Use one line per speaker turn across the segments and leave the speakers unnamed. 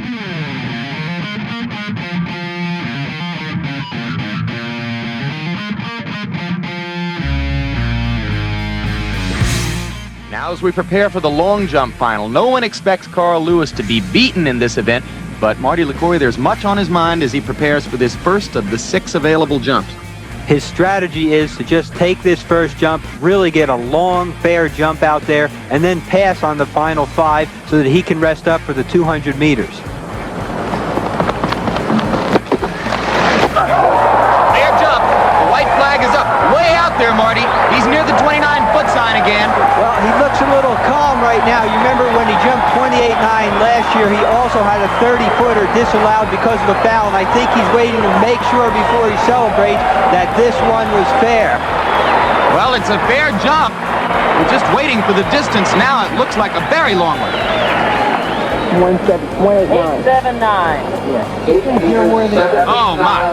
Now as we prepare for the long jump final, no one expects Carl Lewis to be beaten in this event, but Marty LaCour, there's much on his mind as he prepares for this first of the 6 available jumps.
His strategy is to just take this first jump, really get a long, fair jump out there, and then pass on the final 5 so that he can rest up for the 200 meters.
Fair jump. The white flag is up. Way out there, Marty. He's near the 29-foot sign again.
Well, he looks a little calm right now. You remember when he jumped 28.9 last year, he also had a 30-footer disallowed because of a foul, and I think he's waiting to make sure before he celebrates that this one was fair.
Well, it's a fair jump. We're just waiting for the distance now. It looks like a very long one.
879. Yeah.
Oh, my.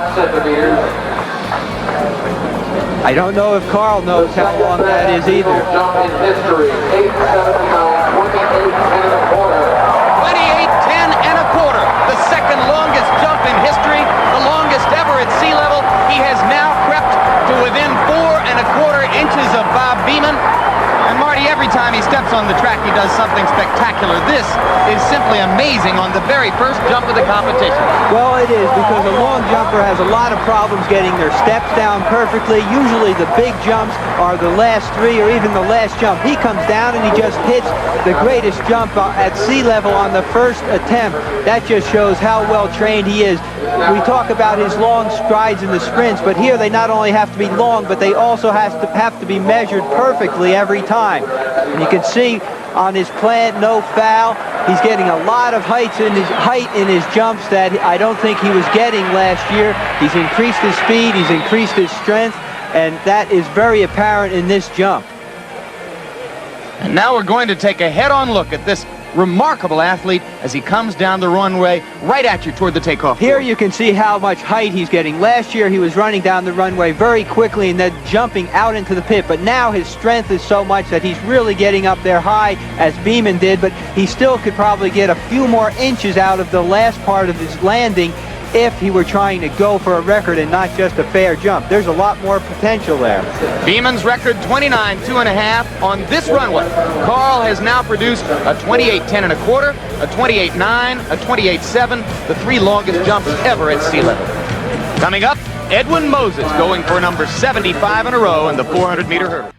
I don't know if Carl knows how long that is either.
28.10 and a quarter. The second longest jump in history, the longest ever at sea level. He has now crept to within 4¼ inches of Bob Beamon. And Marty, every time he steps on the track, he does something spectacular. This is simply amazing on the very first jump of the competition.
Well, it is, because a long jumper has a lot of problems getting their steps down perfectly. Usually the big jumps are the last 3 or even the last jump. He comes down and he just hits the greatest jump at sea level on the first attempt. That just shows how well trained he is. We talk about his long strides in the sprints, but here they not only have to be long, but they also have to be measured perfectly every time. And you can see on his plant, no foul. He's getting a lot of height in his jumps that I don't think he was getting last year. He's increased his speed, he's increased his strength, and that is very apparent in this jump.
And now we're going to take a head-on look at this remarkable athlete as he comes down the runway right at you toward the takeoff.
Here you can see how much height he's getting. Last year he was running down the runway very quickly and then jumping out into the pit, but now his strength is so much that he's really getting up there high as Beamon did, but he still could probably get a few more inches out of the last part of his landing if he were trying to go for a record and not just a fair jump. There's a lot more potential there.
Beamon's record 29.2½ on this runway. Carl has now produced a 28.10 and a quarter, a 28.9, a 28.7, the 3 longest jumps ever at sea level. Coming up, Edwin Moses going for number 75 in a row in the 400-meter hurdle.